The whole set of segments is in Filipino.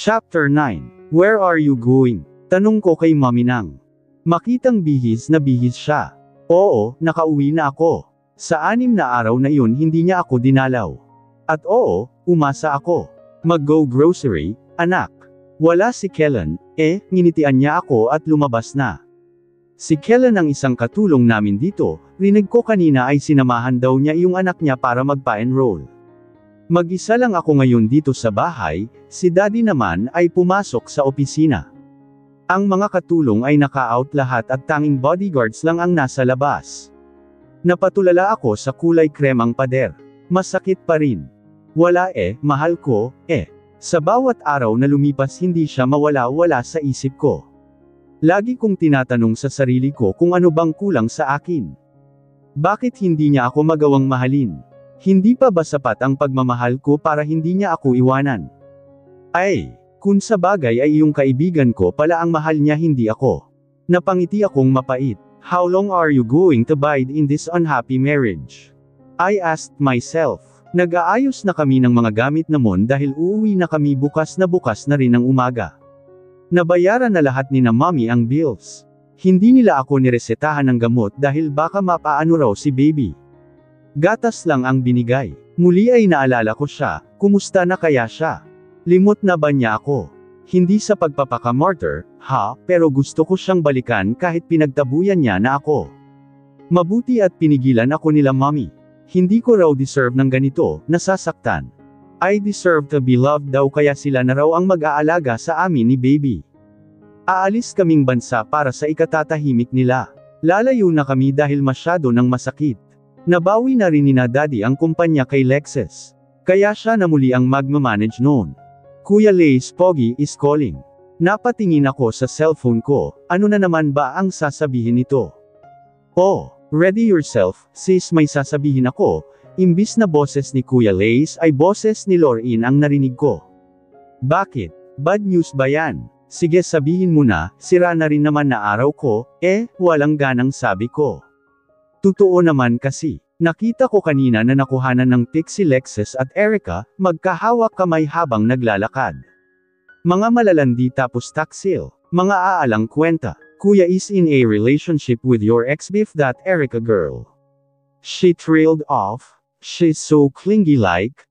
Chapter 9. Where are you going? Tanong ko kay Mami nang makitang bihis na bihis siya. Oo, nakauwi na ako. Sa 6 na araw na iyon hindi niya ako dinalaw. At oo, umasa ako. Mag-go grocery, anak. Wala si Kellen, nginitian niya ako at lumabas na. Si Kellen ang isang katulong namin dito, rinig ko kanina ay sinamahan daw niya yung anak niya para magpa-enroll. Mag-isa lang ako ngayon dito sa bahay, si Daddy naman ay pumasok sa opisina. Ang mga katulong ay naka-out lahat at tanging bodyguards lang ang nasa labas. Napatulala ako sa kulay kremang pader. Masakit pa rin. Wala mahal ko, Sa bawat araw na lumipas hindi siya mawala-wala sa isip ko. Lagi kong tinatanong sa sarili ko kung ano bang kulang sa akin. Bakit hindi niya ako magawang mahalin? Hindi pa ba sapat ang pagmamahal ko para hindi niya ako iwanan? Kung sa bagay ay yung kaibigan ko pala ang mahal niya hindi ako. Napangiti akong mapait. How long are you going to bide in this unhappy marriage? I asked myself. Nag-aayos na kami ng mga gamit namon dahil uuwi na kami bukas na rin ng umaga. Nabayaran na lahat ni na Mommy ang bills. Hindi nila ako niresetahan ng gamot dahil baka mapaano raw si baby. Gatas lang ang binigay. Muli ay naalala ko siya, kumusta na kaya siya? Limot na ba niya ako? Hindi sa pagpapaka-martyr, pero gusto ko siyang balikan kahit pinagtabuyan niya na ako. Mabuti at pinigilan ako nila Mommy. Hindi ko raw deserve ng ganito, nasasaktan. I deserve to be loved daw kaya sila na raw ang mag-aalaga sa amin ni baby. Aalis kaming bansa para sa ikatatahimik nila. Lalayo na kami dahil masyado nang masakit. Nabawi na rin ni na Daddy ang kumpanya kay Lexus. Kaya siya na muli ang magmamanage noon. Kuya Lace Pogi is calling. Napatingin ako sa cellphone ko, ano na naman ba ang sasabihin nito? Ready yourself, sis may sasabihin ako, imbis na boses ni Kuya Lace ay boses ni Lorraine ang narinig ko. Bakit? Bad news ba yan? Sige sabihin mo na, sira na rin naman na araw ko, walang ganang sabi ko. Totoo naman kasi, nakita ko kanina na nakuhanan ng pic si Lexus at Erica, magkahawak kamay habang naglalakad. Mga malalandi tapos taksil, mga aalang kwenta. Kuya is in a relationship with your ex-beef that Erica girl. She trailed off, she's so clingy like,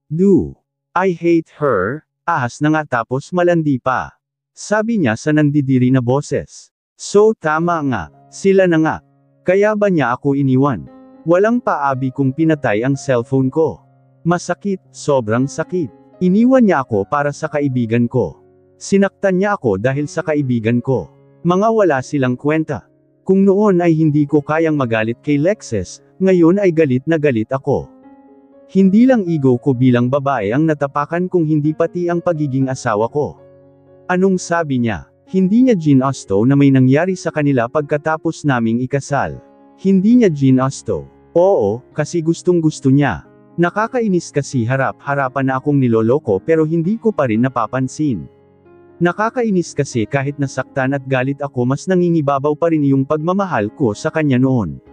I hate her, ahas na nga tapos malandi pa. Sabi niya sa nandidiri na boses. So tama nga, sila na nga. Kaya ba niya ako iniwan? Walang paabi kung pinatay ang cellphone ko. Masakit, sobrang sakit. Iniwan niya ako para sa kaibigan ko. Sinaktan niya ako dahil sa kaibigan ko. Mga wala silang kwenta. Kung noon ay hindi ko kayang magalit kay Lexus, ngayon ay galit na galit ako. Hindi lang ego ko bilang babae ang natapakan kung hindi pati ang pagiging asawa ko. Anong sabi niya? Hindi niya ginusto na may nangyari sa kanila pagkatapos naming ikasal. Hindi niya ginusto. Oo, kasi gustong gusto niya. Nakakainis kasi harap-harapan na akong niloloko pero hindi ko pa rin napapansin. Nakakainis kasi kahit nasaktan at galit ako mas nangingibabaw pa rin yung pagmamahal ko sa kanya noon.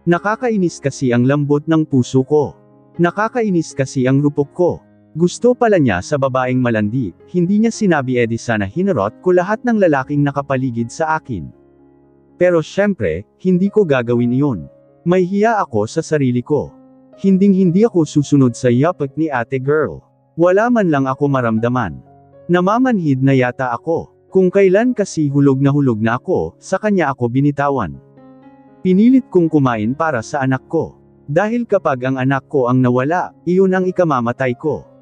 Nakakainis kasi ang lambot ng puso ko. Nakakainis kasi ang rupok ko. Gusto pala niya sa babaeng malandi, hindi niya sinabi sana hinarot ko lahat ng lalaking nakapaligid sa akin. Pero syempre, hindi ko gagawin iyon. May hiya ako sa sarili ko. Hinding-hindi ako susunod sa yapak ni ate girl. Wala man lang ako maramdaman. Namamanhid na yata ako. Kung kailan kasi hulog na ako, sa kanya ako binitawan. Pinilit kong kumain para sa anak ko. Dahil kapag ang anak ko ang nawala, iyon ang ikamamatay ko.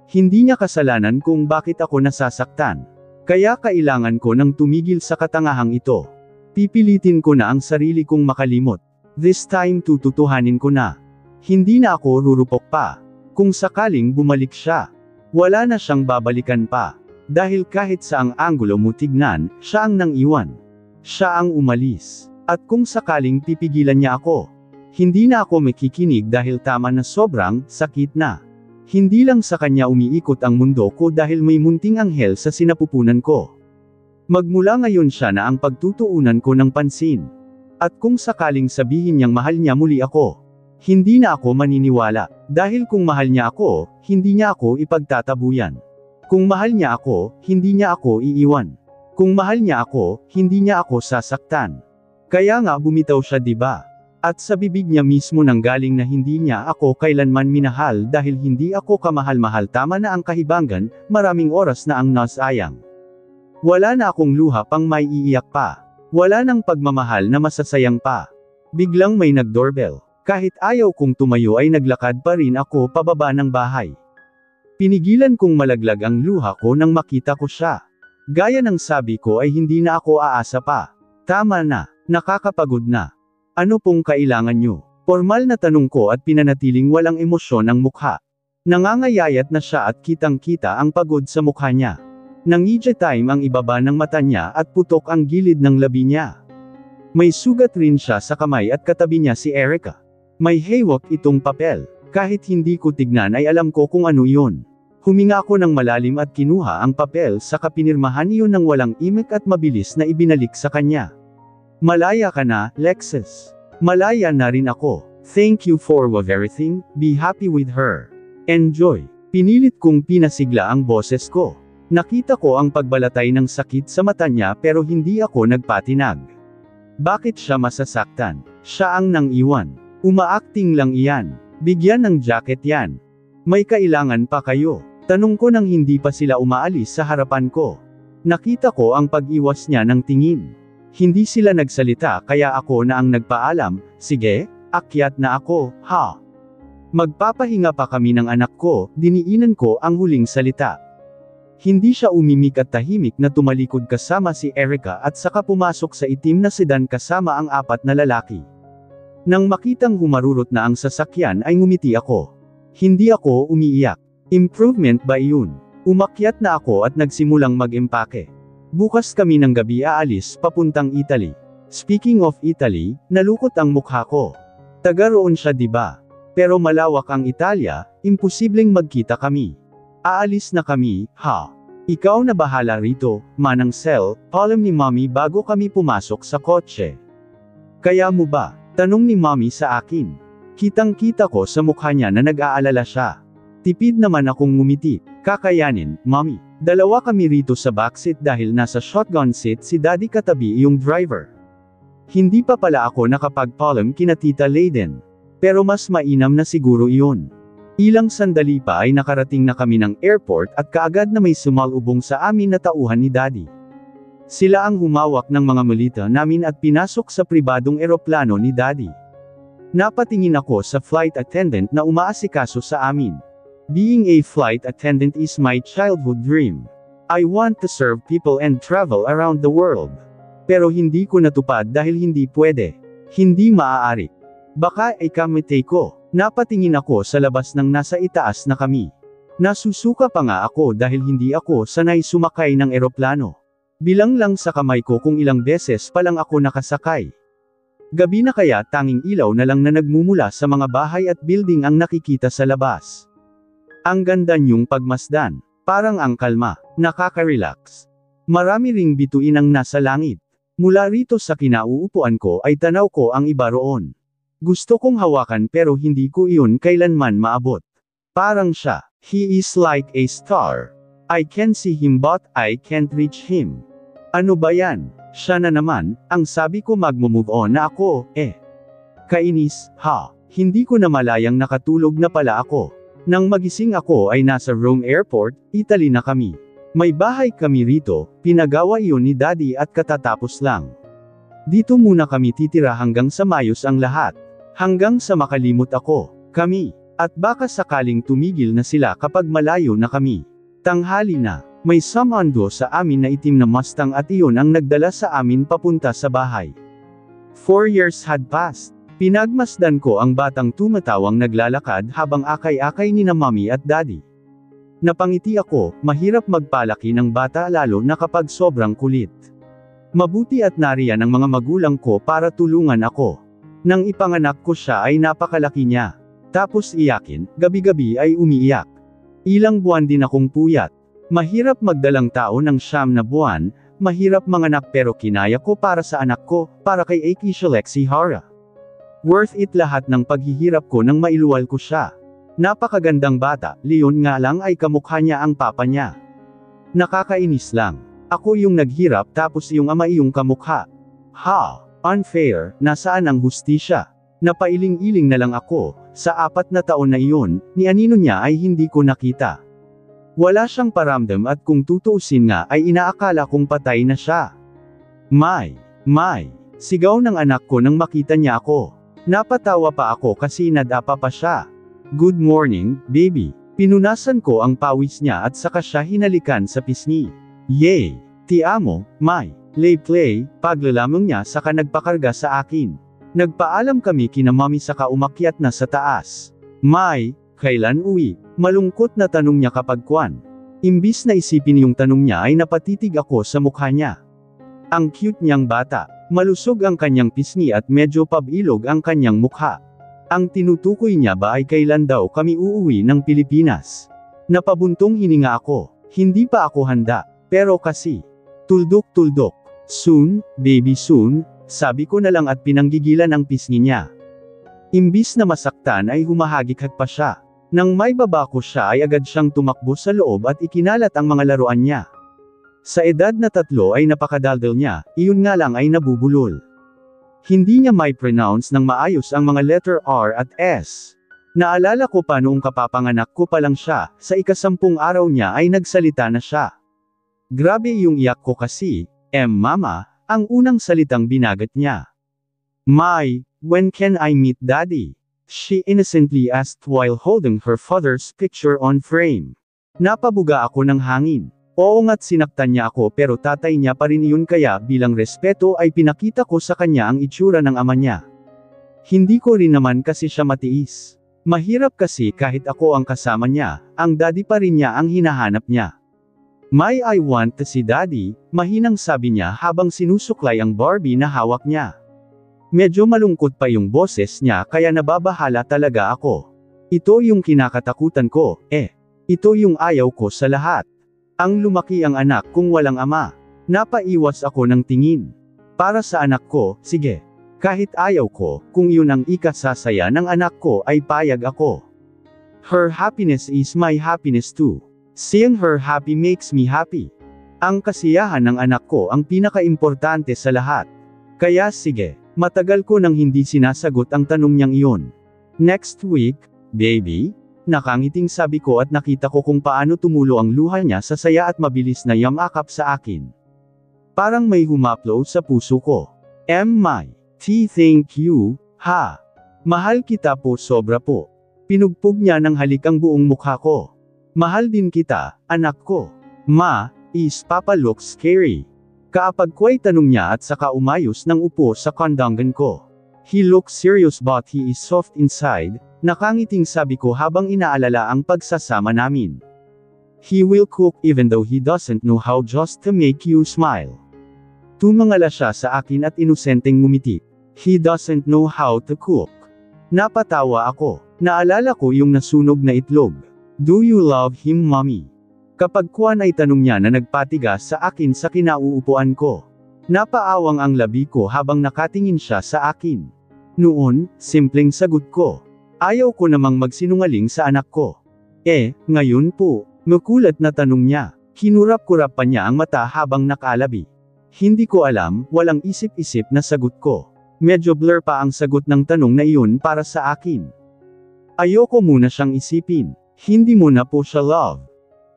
Hindi niya kasalanan kung bakit ako nasasaktan. Kaya kailangan ko nang tumigil sa katangahang ito. Pipilitin ko na ang sarili kong makalimot. This time tututuhanin ko na. Hindi na ako rurupok pa. Kung sakaling bumalik siya, wala na siyang babalikan pa. Dahil kahit saang anggulo mo tignan, siya ang nang iwan. Siya ang umalis. At kung sakaling pipigilan niya ako, hindi na ako makikinig dahil tama na sobrang sakit na. Hindi lang sa kanya umiikot ang mundo ko dahil may munting anghel sa sinapupunan ko. Magmula ngayon siya na ang pagtutuunan ko ng pansin. At kung sakaling sabihin niyang mahal niya muli ako, hindi na ako maniniwala, dahil kung mahal niya ako, hindi niya ako ipagtatabuyan. Kung mahal niya ako, hindi niya ako iiwan. Kung mahal niya ako, hindi niya ako sasaktan. Kaya nga bumitaw siya, diba? At sa bibig niya mismo nanggaling na hindi niya ako kailanman minahal dahil hindi ako kamahal-mahal. Tama na ang kahibangan, maraming oras na ang nasayang. Wala na akong luha pang may iiyak pa. Wala nang pagmamahal na masasayang pa. Biglang may nag-doorbell. Kahit ayaw kong tumayo ay naglakad pa rin ako pababa ng bahay. Pinigilan kong malaglag ang luha ko nang makita ko siya. Gaya ng sabi ko ay hindi na ako aasa pa. Tama na, nakakapagod na. Ano pong kailangan nyo? Formal na tanong ko at pinanatiling walang emosyon ang mukha. Nangangayayat na siya at kitang-kita ang pagod sa mukha niya. Nangidya time ang ibaba ng mata niya at putok ang gilid ng labi niya. May sugat rin siya sa kamay at katabi niya si Erica. May haywak itong papel. Kahit hindi ko tignan ay alam ko kung ano yun. Huminga ako ng malalim at kinuha ang papel sa kapinirmahan iyon ng walang imik at mabilis na ibinalik sa kanya. Malaya ka na, Lexus. Malaya na rin ako. Thank you for everything, be happy with her. Enjoy. Pinilit kong pinasigla ang boses ko. Nakita ko ang pagbalatay ng sakit sa mata niya pero hindi ako nagpatinag. Bakit siya masasaktan? Siya ang nang iwan. Umaacting lang iyan. Bigyan ng jacket yan. May kailangan pa kayo? Tanong ko nang hindi pa sila umaalis sa harapan ko. Nakita ko ang pag-iwas niya ng tingin. Hindi sila nagsalita kaya ako na ang nagpaalam, sige, akyat na ako, ha. Magpapahinga pa kami ng anak ko, diniinan ko ang huling salita. Hindi siya umimik at tahimik na tumalikod kasama si Erica at saka pumasok sa itim na sedan kasama ang 4 na lalaki. Nang makitang humarurot na ang sasakyan ay ngumiti ako. Hindi ako umiiyak. Improvement ba iyon? Umakyat na ako at nagsimulang mag-empake. Bukas kami ng gabi aalis papuntang Italy. Speaking of Italy, nalukot ang mukha ko. Taga roon siya, diba? Pero malawak ang Italia, imposibleng magkita kami. Aalis na kami, ha? Ikaw na bahala rito, Manang Sel, paalam ni Mommy bago kami pumasok sa kotse. Kaya mo ba? Tanong ni Mommy sa akin. Kitang-kita ko sa mukha niya na nag-aalala siya. Tipid naman akong ngumiti. Kakayanin, Mommy. Dalawa kami rito sa backseat dahil nasa shotgun seat si Daddy katabi yung driver. Hindi pa pala ako nakapagpaalam kina Tita Layden. Pero mas mainam na siguro iyon. Ilang sandali pa ay nakarating na kami ng airport at kaagad na may sumalubong sa amin na tauhan ni Daddy. Sila ang humawak ng mga malita namin at pinasok sa pribadong eroplano ni Daddy. Napatingin ako sa flight attendant na umaasikaso sa amin. Being a flight attendant is my childhood dream. I want to serve people and travel around the world. Pero hindi ko natupad dahil hindi pwede. Hindi maaari. Baka ay kamete ko. Napatingin ako sa labas ng nasa itaas na kami. Nasusuka pa nga ako dahil hindi ako sanay sumakay ng eroplano. Bilang lang sa kamay ko kung ilang beses pa lang ako nakasakay. Gabi na kaya tanging ilaw na lang na nagmumula sa mga bahay at building ang nakikita sa labas. Ang ganda niyong pagmasdan. Parang ang kalma. Nakaka-relax. Marami ring bituin ang nasa langit. Mula rito sa kinauupuan ko ay tanaw ko ang iba roon. Gusto kong hawakan pero hindi ko iyon kailanman maabot. Parang siya. He is like a star. I can see him but I can't reach him. Ano ba yan? Siya na naman, ang sabi ko magmo-move on na ako, Kainis, ha? Hindi ko na malayang nakatulog na pala ako. Nang magising ako ay nasa Rome Airport, Italy na kami. May bahay kami rito, pinagawa iyon ni Daddy at katatapos lang. Dito muna kami titira hanggang sa mayos ang lahat. Hanggang sa makalimot ako, kami, at baka sakaling tumigil na sila kapag malayo na kami. Tanghali na, may sumando sa amin na itim na Mustang at iyon ang nagdala sa amin papunta sa bahay. 4 years had passed. Pinagmasdan ko ang batang tumatawang naglalakad habang akay-akay ni na Mommy at Daddy. Napangiti ako, mahirap magpalaki ng bata lalo na kapag sobrang kulit. Mabuti at nariyan ang mga magulang ko para tulungan ako. Nang ipanganak ko siya ay napakalaki niya. Tapos iyakin, gabi-gabi ay umiiyak. Ilang buwan din akong puyat. Mahirap magdalang tao ng 9 na buwan, mahirap manganak pero kinaya ko para sa anak ko, para kay Akeisha Lexi Hara. Worth it lahat ng paghihirap ko nang mailuwal ko siya. Napakagandang bata, Leon nga lang ay kamukha niya ang papa niya. Nakakainis lang. Ako yung naghirap tapos yung ama iyong kamukha. Ha, unfair, nasaan ang hustisya? Napailing-iling na lang ako, sa 4 na taon na iyon, ni anino niya ay hindi ko nakita. Wala siyang paramdam at kung tutuusin nga ay inaakala kong patay na siya. May, sigaw ng anak ko nang makita niya ako. Napatawa pa ako kasi nadapa pa siya. Good morning, baby. Pinunasan ko ang pawis niya at saka siya hinalikan sa pisngi. Yay! Ti amo, May. Play, paglalamang niya saka nagpakarga sa akin. Nagpaalam kami kina mami saka umakyat na sa taas. May, kailan uwi? Malungkot na tanong niya kapag kwan. Imbis na isipin yung tanong niya ay napatitig ako sa mukha niya. Ang cute niyang bata. Malusog ang kanyang pisngi at medyo pabilog ang kanyang mukha. Ang tinutukoy niya ba ay kailan daw kami uuwi ng Pilipinas? Napabuntong hininga ako. Hindi pa ako handa. Pero kasi. Tuldok. Soon, baby soon, sabi ko na lang at pinanggigilan ang pisngi niya. Imbis na masaktan ay humahagikhat pa siya. Nang may baba ko siya ay agad siyang tumakbo sa loob at ikinalat ang mga laruan niya. Sa edad na 3 ay napakadaldal niya, iyon nga lang ay nabubulol. Hindi niya may pronounce ng maayos ang mga letter R at S. Naalala ko pa noong kapapanganak ko pa lang siya, sa 10 araw niya ay nagsalita na siya. Grabe yung iyak ko kasi, mama, ang unang salitang binagat niya. May, when can I meet daddy? She innocently asked while holding her father's picture on frame. Napabuga ako ng hangin. Oo nga't sinaktan niya ako pero tatay niya pa rin iyon kaya bilang respeto ay pinakita ko sa kanya ang itsura ng ama niya. Hindi ko rin naman kasi siya matiis. Mahirap kasi kahit ako ang kasama niya, ang daddy pa rin niya ang hinahanap niya. May I want to see daddy, mahinang sabi niya habang sinusuklay ang Barbie na hawak niya. Medyo malungkot pa yung boses niya kaya nababahala talaga ako. Ito yung kinakatakutan ko, ito yung ayaw ko sa lahat. Ang lumaki ang anak kung walang ama. Napaiwas ako ng tingin. Para sa anak ko, sige. Kahit ayaw ko, kung yun ang ikasasaya ng anak ko ay payag ako. Her happiness is my happiness too. Seeing her happy makes me happy. Ang kasiyahan ng anak ko ang pinakaimportante sa lahat. Kaya sige, matagal ko nang hindi sinasagot ang tanong niyang iyon. Next week, baby? Nakangiting sabi ko at nakita ko kung paano tumulo ang luha niya sa saya at mabilis na yamakap sa akin. Parang may humaplo sa puso ko. My. Thank you, ha. Mahal kita po sobra po. Pinugpog niya ng halik ang buong mukha ko. Mahal din kita, anak ko. Ma, is Papa look scary? Kaapagkway tanong niya at saka umayos ng upo sa kandanggan ko. He looks serious but he is soft inside. Nakangiting sabi ko habang inaalala ang pagsasama namin. He will cook even though he doesn't know how just to make you smile. Tumangala siya sa akin at inosenteng ngumiti. He doesn't know how to cook. Napatawa ako. Naalala ko yung nasunog na itlog. Do you love him, mommy? Kapag kuwan ay tanong niya na nagpatigas sa akin sa kinauupuan ko. Napaawang ang labi ko habang nakatingin siya sa akin. Noon, simpleng sagot ko. Ayaw ko namang magsinungaling sa anak ko. Ngayon po, makulat na tanong niya. Hinurap-kurap pa niya ang mata habang nakalabi. Hindi ko alam, walang isip-isip na sagot ko. Medyo blur pa ang sagot ng tanong na iyon para sa akin. Ayoko muna siyang isipin. Hindi mo na po siya love.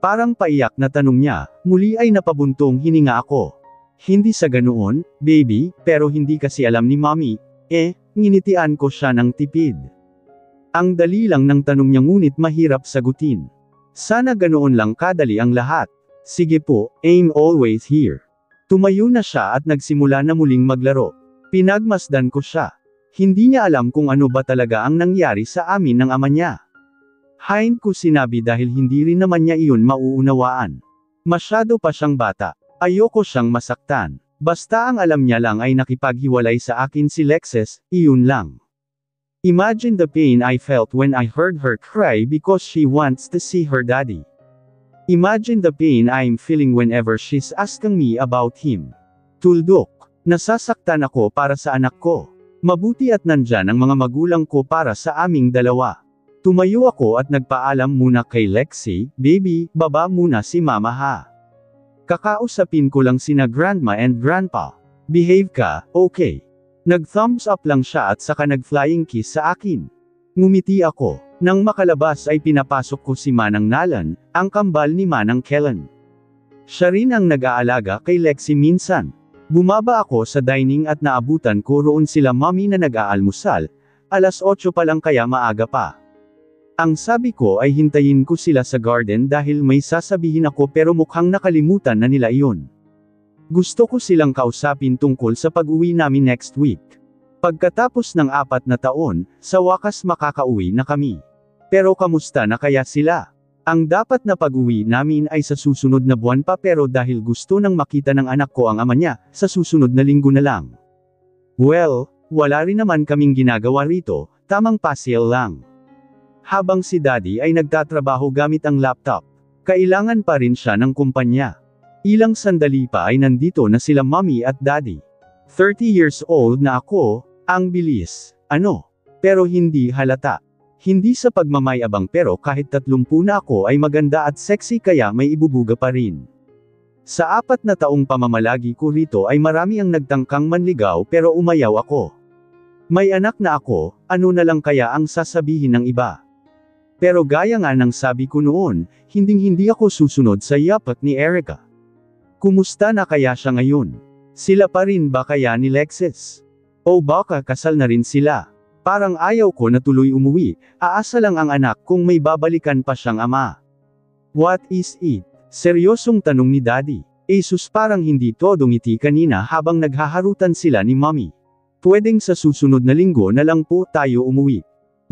Parang paiyak na tanong niya, muli ay napabuntong hininga ako. Hindi sa ganoon, baby, pero hindi kasi alam ni mommy. Nginitian ko siya ng tipid. Ang dali lang ng tanong niya ngunit mahirap sagutin. Sana ganoon lang kadali ang lahat. Sige po, I'm always here. Tumayo na siya at nagsimula na muling maglaro. Pinagmasdan ko siya. Hindi niya alam kung ano ba talaga ang nangyari sa amin ng ama niya. Hain ko sinabi dahil hindi rin naman niya iyon mauunawaan. Masyado pa siyang bata. Ayoko siyang masaktan. Basta ang alam niya lang ay nakipaghiwalay sa akin si Lexes, iyon lang. Imagine the pain I felt when I heard her cry because she wants to see her daddy. Imagine the pain I'm feeling whenever she's asking me about him. Tuldok. Nasasaktan ako para sa anak ko. Mabuti at nandyan ang mga magulang ko para sa aming dalawa. Tumayo ako at nagpaalam muna kay Lexi, baby, baba muna si mama ha. Kakausapin ko lang sina grandma and grandpa. Behave ka, okay? Nag-thumbs up lang siya at saka nag-flying kiss sa akin. Ngumiti ako. Nang makalabas ay pinapasok ko si Manang Nalan, ang kambal ni Manang Kellen. Siya rin ang nag-aalaga kay Lexi minsan. Bumaba ako sa dining at naabutan ko roon sila mommy na nag-aalmusal, alas 8 pa lang kaya maaga pa. Ang sabi ko ay hintayin ko sila sa garden dahil may sasabihin ako pero mukhang nakalimutan na nila iyon. Gusto ko silang kausapin tungkol sa pag-uwi namin next week. Pagkatapos ng 4 na taon, sa wakas makakauwi na kami. Pero kamusta na kaya sila? Ang dapat na pag-uwi namin ay sa susunod na buwan pa pero dahil gusto nang makita ng anak ko ang ama niya, sa susunod na linggo na lang. Well, wala rin naman kaming ginagawa rito, tamang pasyal lang. Habang si Daddy ay nagtatrabaho gamit ang laptop, kailangan pa rin siya ng kumpanya. Ilang sandali pa ay nandito na sila Mommy at Daddy. 30 years old na ako, ang bilis, ano? Pero hindi halata. Hindi sa pagmamayabang pero kahit 30 na ako ay maganda at sexy kaya may ibubuga pa rin. Sa 4 na taong pamamalagi ko rito ay marami ang nagtangkang manligaw pero umayaw ako. May anak na ako, ano na lang kaya ang sasabihin ng iba? Pero gaya nga ng sabi ko noon, hinding-hindi ako susunod sa yapak ni Erica. Kumusta na kaya siya ngayon? Sila pa rin ba kaya ni Lexis? O baka kasal na rin sila? Parang ayaw ko na tuloy umuwi, aasa lang ang anak kung may babalikan pa siyang ama. What is it? Seryosong tanong ni Daddy. Sus parang hindi todo ngiti kanina habang naghaharutan sila ni Mommy. Pwedeng sa susunod na linggo na lang po tayo umuwi.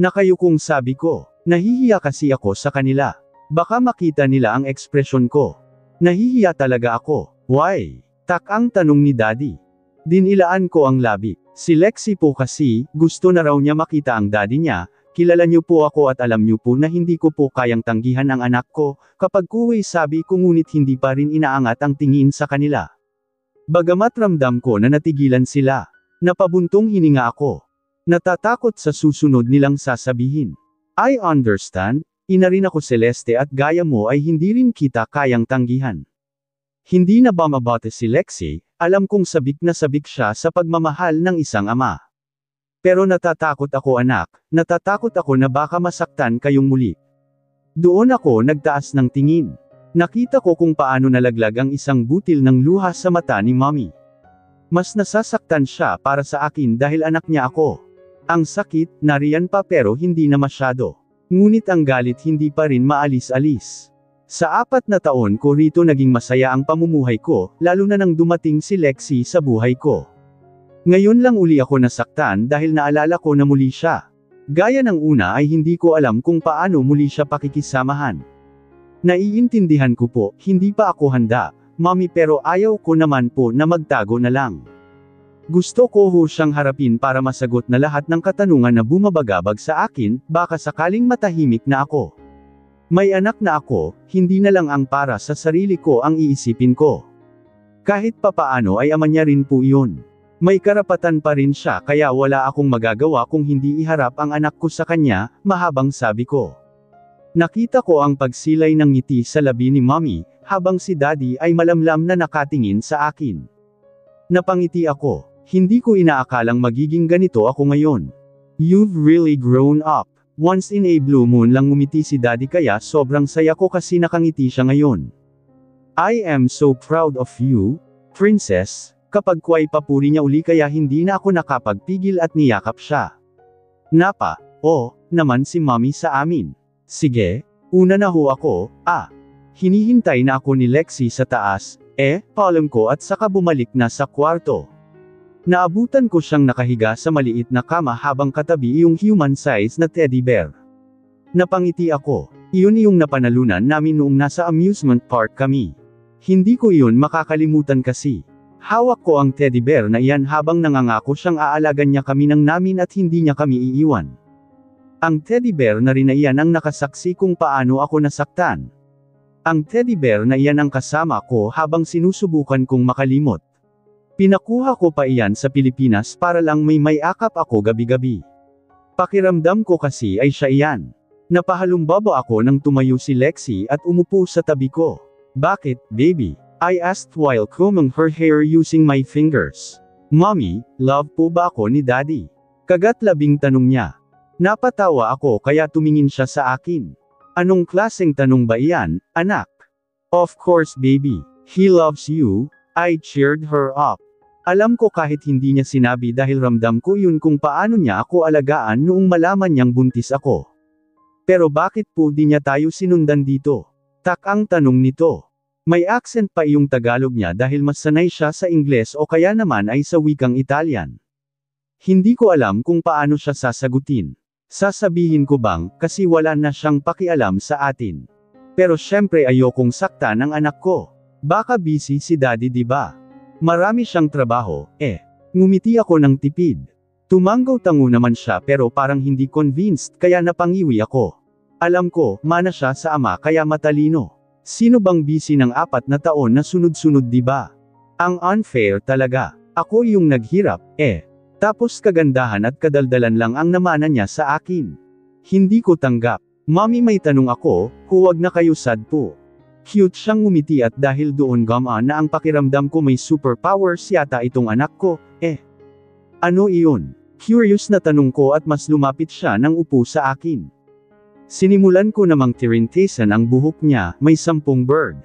Nakayukong sabi ko, nahihiya kasi ako sa kanila. Baka makita nila ang ekspresyon ko. Nahihiya talaga ako. Why? Takang tanong ni Daddy. Dinilaan ko ang labi. Si Lexi po kasi, gusto na raw niya makita ang daddy niya, kilala niyo po ako at alam niyo po na hindi ko po kayang tanggihan ang anak ko, kapag kuwi sabi ko ngunit hindi pa rin inaangat ang tingin sa kanila. Bagamat ramdam ko na natigilan sila, napabuntong hininga ako. Natatakot sa susunod nilang sasabihin. I understand, ina rin ako Celeste at gaya mo ay hindi rin kita kayang tanggihan. Hindi na ba mabote si Lexi, alam kong sabik na sabik siya sa pagmamahal ng isang ama. Pero natatakot ako anak, natatakot ako na baka masaktan kayong muli. Doon ako nagtaas ng tingin. Nakita ko kung paano nalaglag ang isang butil ng luha sa mata ni Mommy. Mas nasasaktan siya para sa akin dahil anak niya ako. Ang sakit, nariyan pa pero hindi na masyado. Ngunit ang galit hindi pa rin maalis-alis. Sa 4 na taon ko rito naging masaya ang pamumuhay ko, lalo na nang dumating si Lexi sa buhay ko. Ngayon lang uli ako nasaktan dahil naalala ko na muli siya. Gaya ng una ay hindi ko alam kung paano muli siya pakikisamahan. Naiintindihan ko po, hindi pa ako handa, Mommy pero ayaw ko naman po na magtago na lang. Gusto ko ho siyang harapin para masagot na lahat ng katanungan na bumabagabag sa akin, baka sakaling matahimik na ako. May anak na ako, hindi na lang ang para sa sarili ko ang iisipin ko. Kahit papaano ay ama niya rin po iyon. May karapatan pa rin siya kaya wala akong magagawa kung hindi iharap ang anak ko sa kanya, mahabang sabi ko. Nakita ko ang pagsilay ng ngiti sa labi ni Mommy, habang si Daddy ay malamlam na nakatingin sa akin. Napangiti ako, hindi ko inaakalang magiging ganito ako ngayon. You've really grown up. Once in a blue moon lang ngumiti si Daddy kaya sobrang saya ko kasi nakangiti siya ngayon. I am so proud of you, Princess, kapag ko ay papuri niya uli kaya hindi na ako nakapagpigil at niyakap siya. Napa, naman si Mommy sa amin. Sige, una na ho ako, Hinihintay na ako ni Lexi sa taas, palem ko at saka bumalik na sa kwarto. Naabutan ko siyang nakahiga sa maliit na kama habang katabi yung human-size na teddy bear. Napangiti ako. Iyon yung napanalunan namin noong nasa amusement park kami. Hindi ko iyon makakalimutan kasi. Hawak ko ang teddy bear na iyan habang nangangako siyang aalagan niya kami ng namin at hindi niya kami iiwan. Ang teddy bear na rin na iyan ang nakasaksi kung paano ako nasaktan. Ang teddy bear na iyan ang kasama ko habang sinusubukan kong makalimot. Pinakuha ko pa iyan sa Pilipinas para lang may akap ako gabi-gabi. Pakiramdam ko kasi ay siya iyan. Napahalumbaba ako nang tumayo si Lexi at umupo sa tabi ko. Bakit, baby? I asked while combing her hair using my fingers. Mommy, love po ba ako ni Daddy? Kagat-labing tanong niya. Napatawa ako kaya tumingin siya sa akin. Anong klaseng tanong ba iyan, anak? Of course baby, he loves you, I cheered her up. Alam ko kahit hindi niya sinabi dahil ramdam ko yun kung paano niya ako alagaan noong malaman niyang buntis ako. Pero bakit po di niya tayo sinundan dito? Tak ang tanong nito. May accent pa iyong Tagalog niya dahil mas sanay siya sa Ingles o kaya naman ay sa wikang Italian. Hindi ko alam kung paano siya sasagutin. Sasabihin ko bang, kasi wala na siyang pakialam sa atin. Pero syempre ayokong saktan ang anak ko. Baka busy si Daddy diba? Marami siyang trabaho, Ngumiti ako ng tipid. Tumanggaw-tango naman siya pero parang hindi convinced kaya napangiwi ako. Alam ko, mana siya sa ama kaya matalino. Sino bang busy ng 4 na taon na sunod-sunod diba? Ang unfair talaga. Ako yung naghirap, Tapos kagandahan at kadaldalan lang ang namana niya sa akin. Hindi ko tanggap. Mommy may tanong ako, huwag na kayo sad po. Cute siyang ngumiti at dahil doon gamaan na ang pakiramdam ko may superpowers yata itong anak ko, Ano iyon? Curious na tanong ko at mas lumapit siya nang upo sa akin. Sinimulan ko namang tirintasan ang buhok niya, may 10 bird.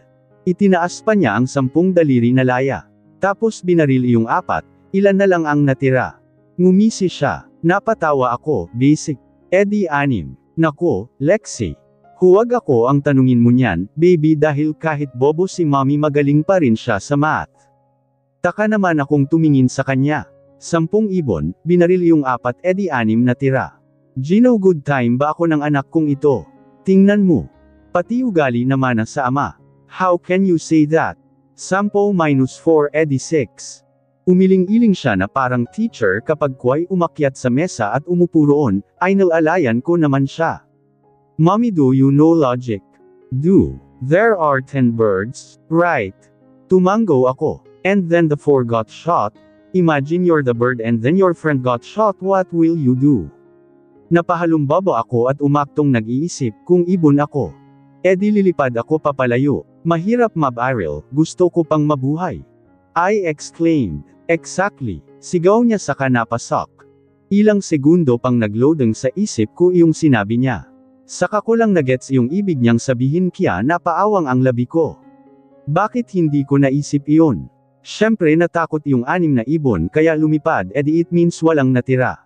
Itinaas pa niya ang 10 daliri na laya. Tapos binaril iyong 4, ilan na lang ang natira. Ngumisi siya, napatawa ako, basic. Edi 6. Nako, Lexi. Huwag ako ang tanungin mo niyan, baby dahil kahit bobo si mommy magaling pa rin siya sa math. Taka naman akong tumingin sa kanya. 10 ibon, binaril iyong 4 edi 6 natira. Gino good time ba ako ng anak kong ito? Tingnan mo. Pati ugali naman na sa ama. How can you say that? 10 minus 4 edi 6. Umiling-iling siya na parang teacher kapag kuway umakyat sa mesa at umupo roon, ay nalalayan ko naman siya. Mommy do you know logic? Do. There are 10 birds, right? Tumanggo ako. And then the 4 got shot. Imagine you're the bird and then your friend got shot, what will you do? Napahalumbabo ako at umaktong nag-iisip kung ibon ako. Edi lilipad ako papalayo. Mahirap mabaril, gusto ko pang mabuhay. I exclaimed. Exactly. Sigaw niya saka napasok. Ilang segundo pang nagloading sa isip ko iyong sinabi niya. Saka ko lang nagets yung ibig niyang sabihin kaya napaawang ang labi ko. Bakit hindi ko naisip iyon? Syempre natakot yung 6 na ibon kaya lumipad edi it means walang natira.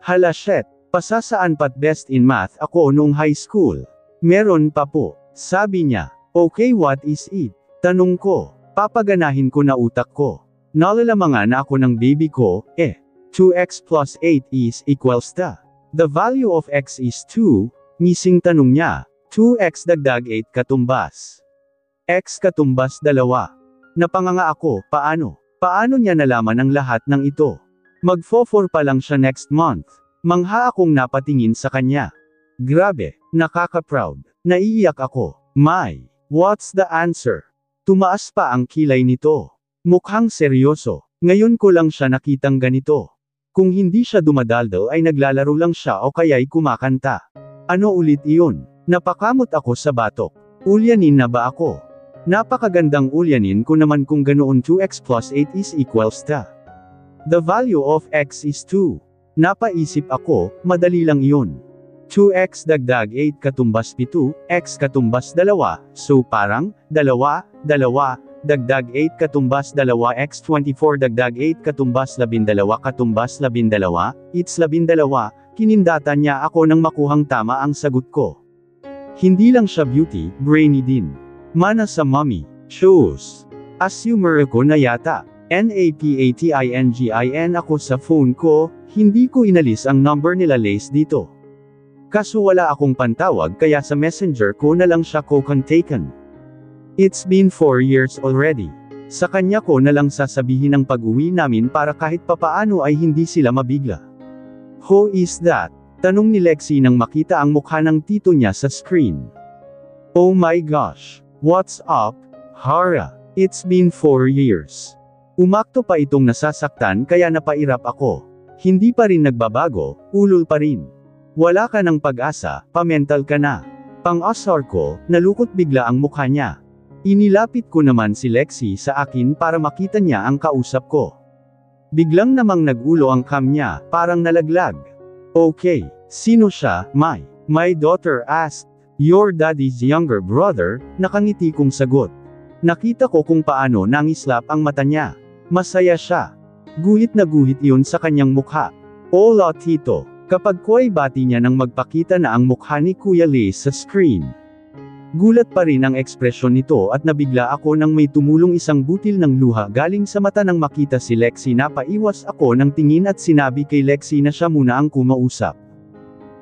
Hala shit. Pasasaan pat best in math ako noong high school. Meron pa po. Sabi niya. Okay what is it? Tanong ko. Papaganahin ko na utak ko. Nalalamangan na ako ng baby ko, 2x plus 8 is equals to. The value of x is 2, ngising tanong niya, 2x dagdag 8 katumbas. X katumbas 2. Napanganga ako, paano? Paano niya nalaman ang lahat ng ito? Mag-4 pa lang siya next month. Mangha akong napatingin sa kanya. Grabe, nakaka-proud. Naiiyak ako. My, what's the answer? Tumaas pa ang kilay nito. Mukhang seryoso. Ngayon ko lang siya nakitang ganito. Kung hindi siya dumadaldal ay naglalaro lang siya o kaya'y kumakanta. Ano ulit iyon? Napakamot ako sa batok. Ulyanin na ba ako? Napakagandang ulyanin ko naman kung ganoon 2x plus 8 is equals to. The value of x is 2. Napaisip ako, madali lang iyon. 2x dagdag 8 katumbas 7, x katumbas 2, so parang, 2, 2, dagdag 8 katumbas 2x 24 dagdag 8 katumbas 12 katumbas 12, it's 12, kinindatan niya ako nang makuhang tama ang sagot ko. Hindi lang siya beauty, brainy din. Mana sa mommy, shows. Assumer ko na yata. NAPATINGIN ako sa phone ko, hindi ko inalis ang number nila Lace dito. Kaso wala akong pantawag kaya sa messenger ko na lang siya ko-contaken. It's been 4 years already. Sa kanya ko na lang sasabihin ang pag-uwi namin para kahit papaano ay hindi sila mabigla. Who is that? Tanong ni Lexi nang makita ang mukha ng tito niya sa screen. Oh my gosh. What's up, Hara? It's been 4 years. Umakto pa itong nasasaktan kaya napairap ako. Hindi pa rin nagbabago, ulol pa rin. Wala ka ng pag-asa, pamental ka na. Pang-asar ko, nalukot bigla ang mukha niya. Inilapit ko naman si Lexi sa akin para makita niya ang kausap ko. Biglang namang nagulo ang cam niya, parang nalaglag. Okay, sino siya, Mai? My daughter asked. Your daddy's younger brother, nakangiti kong sagot. Nakita ko kung paano nangislap ang mata niya. Masaya siya. Guhit na guhit iyon sa kanyang mukha. Hola tito. Kapag ko ay bati niya nang magpakita na ang mukha ni Kuya Lace sa screen. Gulat pa rin ang ekspresyon nito at nabigla ako nang may tumulong isang butil ng luha galing sa mata nang makita si Lexi. Napaiwas ako ng tingin at sinabi kay Lexi na siya muna ang kumausap.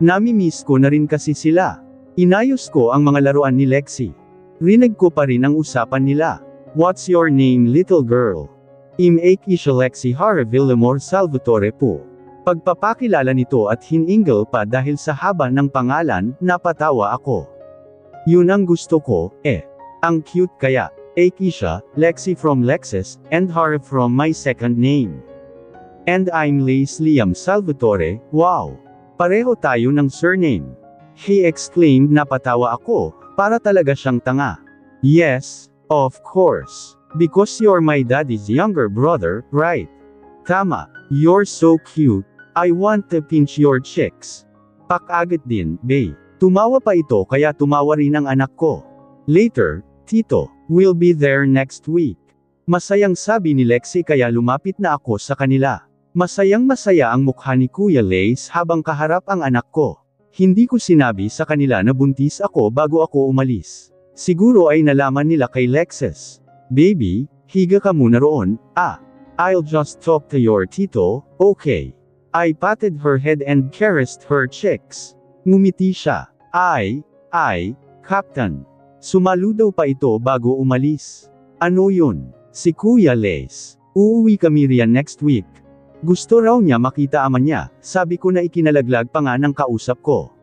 Nami-miss ko na rin kasi sila. Inayos ko ang mga laruan ni Lexi. Rinig ko pa rin ang usapan nila. What's your name, little girl? Im-Akisha Lexi Hara Villamor Salvatore po. Pagpapakilala nito at hiningal pa dahil sa haba ng pangalan, napatawa ako. Yun ang gusto ko, eh. Ang cute kaya. Akisha, Lexi from Lexus, and Hara from my second name. And I'm Lace Liam Salvatore, wow. Pareho tayo ng surname. He exclaimed. Napatawa ako, para talaga siyang tanga. Yes, of course. Because you're my daddy's younger brother, right? Tama, you're so cute. I want to pinch your cheeks. Pakagat din, babe. Tumawa pa ito kaya tumawa rin ang anak ko. Later, tito, we'll be there next week. Masayang sabi ni Lexi kaya lumapit na ako sa kanila. Masayang masaya ang mukha ni Kuya Lace habang kaharap ang anak ko. Hindi ko sinabi sa kanila na buntis ako bago ako umalis. Siguro ay nalaman nila kay Lexus. Baby, higa ka muna roon. I'll just talk to your tito, okay? I patted her head and caressed her cheeks. Ngumiti siya. Captain. Sumaludaw pa ito bago umalis. Ano yun? Si Kuya Lace. Uuwi kami riyan next week. Gusto raw niya makita ama niya, sabi ko na ikinalaglag pa nga ng kausap ko.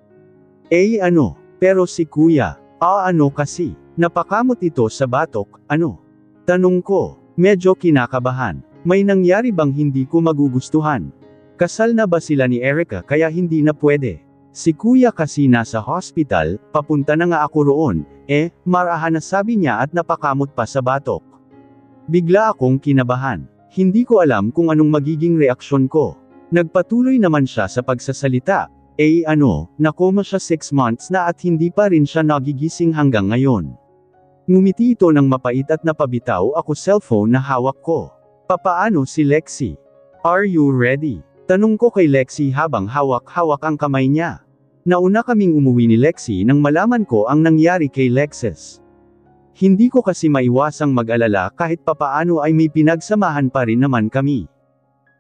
Ano, pero si Kuya, ano kasi, napakamot ito sa batok, ano? Tanong ko, medyo kinakabahan, may nangyari bang hindi ko magugustuhan? Kasal na ba sila ni Erica kaya hindi na pwede? Si Kuya kasi nasa hospital, papunta na nga ako roon, marahan na sabi niya at napakamot pa sa batok. Bigla akong kinabahan. Hindi ko alam kung anong magiging reaksyon ko. Nagpatuloy naman siya sa pagsasalita. Nakoma siya 6 months na at hindi pa rin siya nagigising hanggang ngayon. Ngumiti ito ng mapait at napabitaw ako cellphone na hawak ko. Papaano si Lexi? Are you ready? Tanong ko kay Lexi habang hawak-hawak ang kamay niya. Nauna kaming umuwi ni Lexi nang malaman ko ang nangyari kay Lexus. Hindi ko kasi maiwasang mag-alala kahit papaano ay may pinagsamahan pa rin naman kami.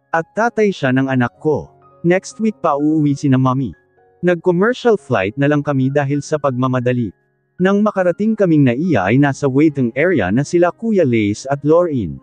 At tatay siya ng anak ko. Next week pa uuwi si na mommy. Nag-commercial flight na lang kami dahil sa pagmamadali. Nang makarating kaming naiya ay nasa waiting area na sila Kuya Lace at Lauren.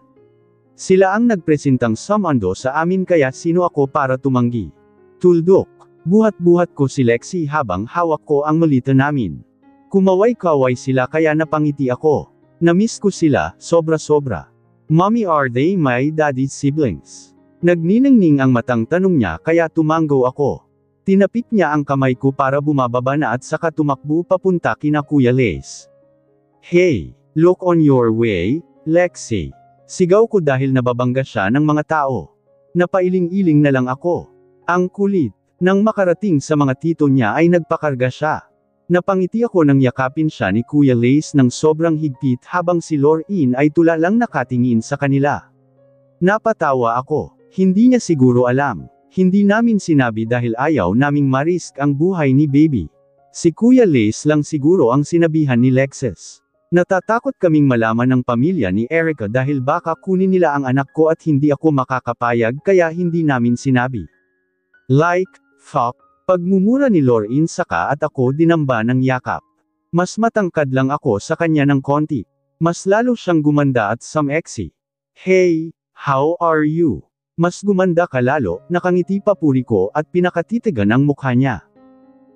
Sila ang nagpresentang sumando sa amin kaya sino ako para tumanggi. Tuldok. Buhat-buhat ko si Lexi habang hawak ko ang malita namin. Kumaway-kaway sila kaya napangiti ako. Namiss ko sila, sobra-sobra. Mommy, are they my daddy's siblings? Nagniningning ang matang tanong niya kaya tumango ako. Tinapik niya ang kamay ko para bumababa na at saka tumakbo papunta kina Kuya Lace. Hey, look on your way, Lexi. Sigaw ko dahil nababangga siya ng mga tao. Napailing-iling na lang ako. Ang kulit. Nang makarating sa mga tito niya ay nagpakarga siya. Napangiti ako nang yakapin siya ni Kuya Lace ng sobrang higpit habang si Lauren ay tulalang nakatingin sa kanila. Napatawa ako. Hindi niya siguro alam. Hindi namin sinabi dahil ayaw naming marisk ang buhay ni baby. Si Kuya Lace lang siguro ang sinabihan ni Lexus. Natatakot kaming malaman ng pamilya ni Erica dahil baka kunin nila ang anak ko at hindi ako makakapayag kaya hindi namin sinabi. Like, fuck. Pagmumura ni Lauren saka at ako dinamba ng yakap. Mas matangkad lang ako sa kanya ng konti. Mas lalo siyang gumanda at sumexy. Hey, how are you? Mas gumanda ka lalo, nakangiti papuri ko at pinakatitigan ang mukha niya.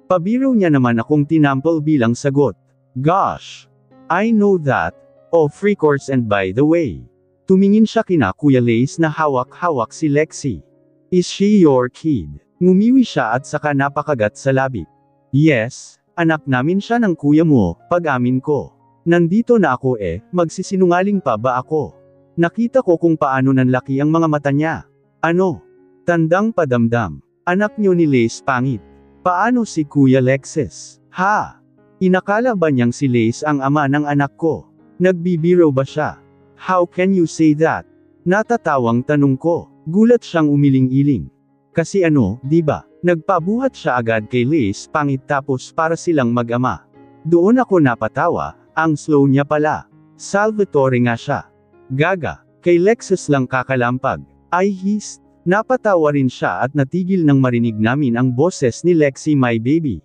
Pabiro niya naman akong tinampal bilang sagot. Gosh! I know that. Oh, free course and by the way. Tumingin siya kina Kuya Lace na hawak-hawak si Lexi. Is she your kid? Ngumiwi siya at saka napakagat sa labi. Yes, anak namin siya ng kuya mo, pag-amin ko. Nandito na ako magsisinungaling pa ba ako? Nakita ko kung paano nanlaki ang mga mata niya. Ano? Tandang padamdam. Anak niyo ni Lace pangit. Paano si Kuya Lexus? Ha? Inakala ba niyang si Lace ang ama ng anak ko? Nagbibiro ba siya? How can you say that? Natatawang tanong ko. Gulat siyang umiling-iling. Kasi ano, di ba? Nagpabuhat siya agad kay Lace pangit tapos para silang mag-ama. Doon ako napatawa, ang slow niya pala. Salvatore nga siya. Gaga, kay Lexus lang kakalampag. I hissed. Napatawa rin siya at natigil nang marinig namin ang boses ni Lexi my baby.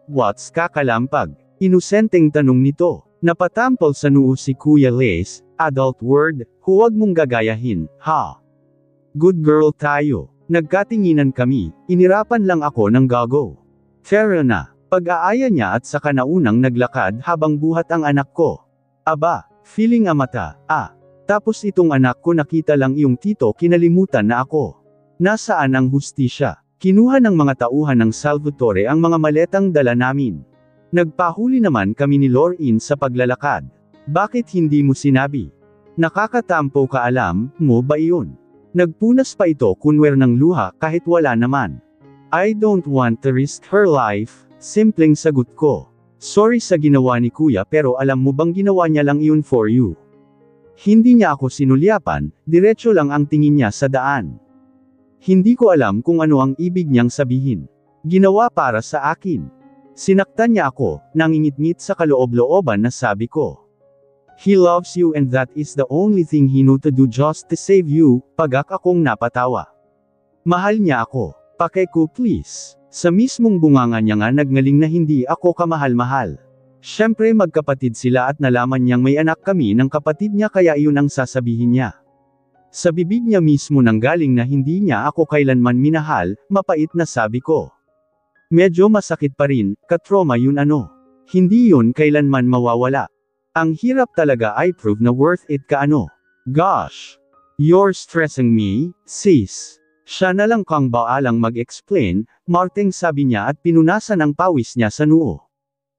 What's kakalampag? Inosenteng tanong nito. Napatampol sa noo si Kuya Lace, adult word, huwag mong gagayahin, ha? Good girl tayo. Nagkatinginan kami, inirapan lang ako ng gago. Tara na. Pag-aaya niya at saka naunang naglakad habang buhat ang anak ko. Aba, feeling amata, Tapos itong anak ko nakita lang iyong tito kinalimutan na ako. Nasaan ang hustisya? Kinuha ng mga tauhan ng Salvatore ang mga maletang dala namin. Nagpahuli naman kami ni Lorraine sa paglalakad. Bakit hindi mo sinabi? Nakakatampo ka, alam mo ba iyon? Nagpunas pa ito kunwer ng luha kahit wala naman. I don't want to risk her life, simpleng sagot ko. Sorry sa ginawa ni kuya pero alam mo bang ginawa niya lang iyon for you? Hindi niya ako sinulyapan, diretso lang ang tingin niya sa daan. Hindi ko alam kung ano ang ibig niyang sabihin. Ginawa para sa akin. Sinaktan niya ako, nangingit-ngit sa kaloob-looban na sabi ko. He loves you and that is the only thing he knew to do just to save you, pagak akong napatawa. Mahal niya ako. Pakeko please. Sa mismong bunganga niya nga nagngaling na hindi ako kamahal-mahal. Siyempre magkapatid sila at nalaman niyang may anak kami ng kapatid niya kaya iyon ang sasabihin niya. Sa bibig niya mismo nanggaling na hindi niya ako kailanman minahal, mapait na sabi ko. Medyo masakit pa rin, katroma yun ano. Hindi yun kailanman mawawala. Ang hirap talaga I prove na worth it ka ano. Gosh! You're stressing me, sis. Siya na lang kang baalang mag-explain, marteng sabi niya at pinunasan ang pawis niya sa noo.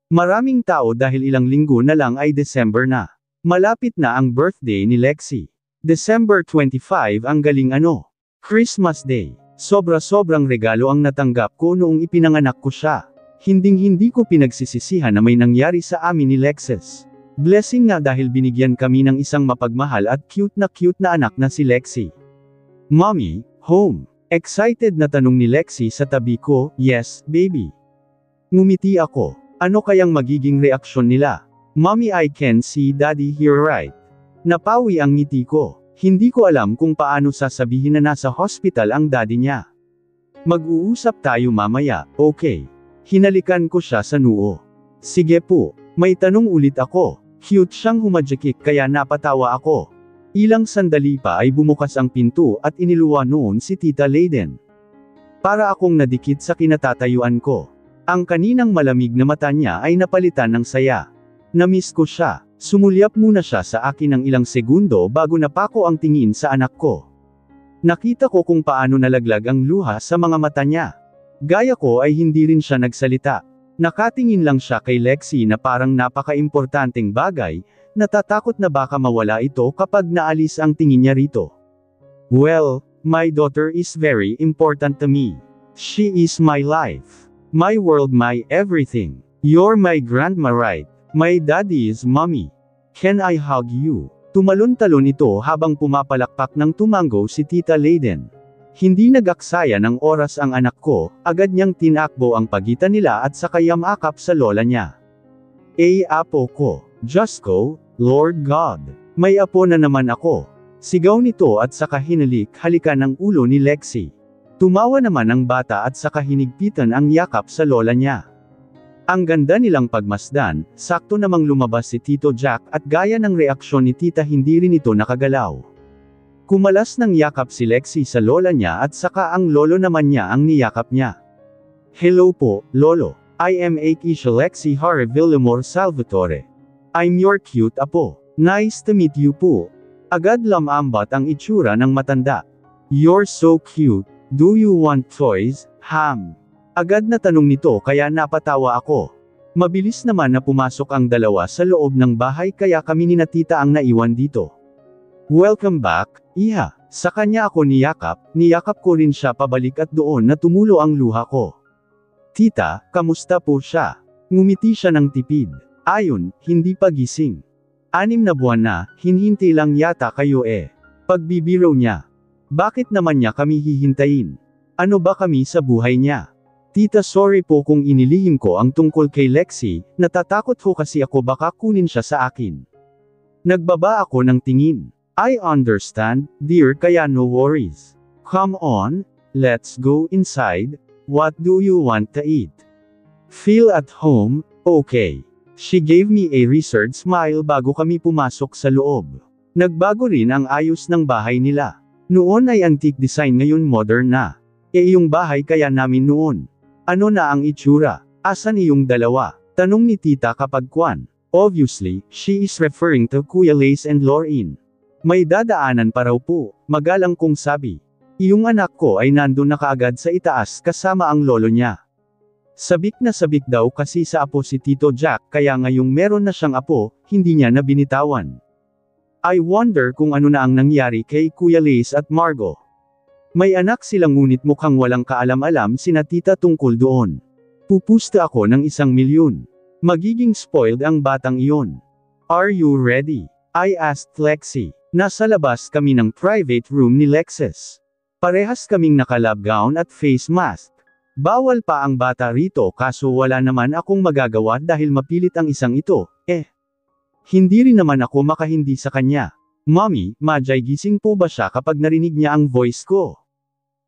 Maraming tao dahil ilang linggo na lang ay December na. Malapit na ang birthday ni Lexi. December 25 ang galing ano. Christmas Day. Sobra-sobrang regalo ang natanggap ko noong ipinanganak ko siya. Hinding-hindi ko pinagsisisihan na may nangyari sa amin ni Lexus. Blessing nga dahil binigyan kami ng isang mapagmahal at cute na anak na si Lexi. Mommy, home. Excited na tanong ni Lexi sa tabi ko, yes, baby. Ngumiti ako. Ano kayang magiging reaksyon nila? Mommy, I can see daddy here right? Napawi ang ngiti ko. Hindi ko alam kung paano sasabihin na nasa hospital ang daddy niya. Mag-uusap tayo mamaya, okay? Hinalikan ko siya sa noo. Sige po. May tanong ulit ako. Cute siyang humadjakik kaya napatawa ako. Ilang sandali pa ay bumukas ang pinto at iniluwa noon si Tita Layden. Para akong nadikit sa kinatatayuan ko. Ang kaninang malamig na mata niya ay napalitan ng saya. Namiss ko siya. Sumulyap muna siya sa akin ng ilang segundo bago napako ang tingin sa anak ko. Nakita ko kung paano nalaglag ang luha sa mga mata niya. Gaya ko ay hindi rin siya nagsalita. Nakatingin lang siya kay Lexi na parang napaka-importanteng bagay, natatakot na baka mawala ito kapag naalis ang tingin niya rito. Well, my daughter is very important to me. She is my life. My world, my everything. You're my grandma, right? My daddy is mommy. Can I hug you? Tumalon-talon ito habang pumapalakpak ng tumango si Tita Layden. Hindi nag-aksaya ng oras ang anak ko, agad niyang tinakbo ang pagitan nila at saka yamakap sa lola niya. Apo ko. Diyos ko, Lord God. May apo na naman ako. Sigaw nito at saka hinalik-halikan ng ulo ni Lexi. Tumawa naman ang bata at saka hinigpitan ang yakap sa lola niya. Ang ganda nilang pagmasdan, sakto namang lumabas si Tito Jack at gaya ng reaksyon ni Tita hindi rin ito nakagalaw. Kumalas ng yakap si Lexi sa lola niya at saka ang lolo naman niya ang niyakap niya. Hello po, lolo. I am Akeisha Lexi Hare Villamor Salvatore. I'm your cute apo. Nice to meet you po. Agad lamambat ang itsura ng matanda. You're so cute. Do you want toys, Ham? Agad na tanong nito kaya napatawa ako. Mabilis naman na pumasok ang dalawa sa loob ng bahay kaya kami ni na tita ang naiwan dito. Welcome back, iha. Sa kanya ako niyakap ko rin siya pabalik at doon na tumulo ang luha ko. Tita, kamusta po siya? Ngumiti siya ng tipid. Ayon, hindi pa gising. 6 na buwan na, hinhintay lang yata kayo eh. Pagbibiro niya. Bakit naman niya kami hihintayin? Ano ba kami sa buhay niya? Tita, sorry po kung inilihim ko ang tungkol kay Lexi, natatakot ho kasi ako baka kunin siya sa akin. Nagbaba ako ng tingin. I understand, dear, kaya no worries. Come on, let's go inside. What do you want to eat? Feel at home, okay. She gave me a reassured smile bago kami pumasok sa loob. Nagbago rin ang ayos ng bahay nila. Noon ay antique design, ngayon modern na. Iyong bahay kaya namin noon. Ano na ang itsura? Asan iyong dalawa? Tanong ni tita kapag kwan. Obviously, she is referring to Kuya Lace and Lauren. May dadaanan pa raw po, magalang kong sabi. Iyong anak ko ay nandun na kaagad sa itaas kasama ang lolo niya. Sabik na sabik daw kasi sa apo si Tito Jack kaya ngayong meron na siyang apo, hindi niya na binitawan. I wonder kung ano na ang nangyari kay Kuya Lace at Margo. May anak silang ngunit mukhang walang kaalam-alam sina tita tungkol doon. Pupusta ako ng 1,000,000. Magiging spoiled ang batang iyon. Are you ready? I asked Lexi. Nasa labas kami ng private room ni Lexus. Parehas kaming naka-lab gown at face mask. Bawal pa ang bata rito kaso wala naman akong magagawa dahil mapilit ang isang ito, Hindi rin naman ako makahindi sa kanya. Mommy, Majay, gising po ba siya kapag narinig niya ang voice ko?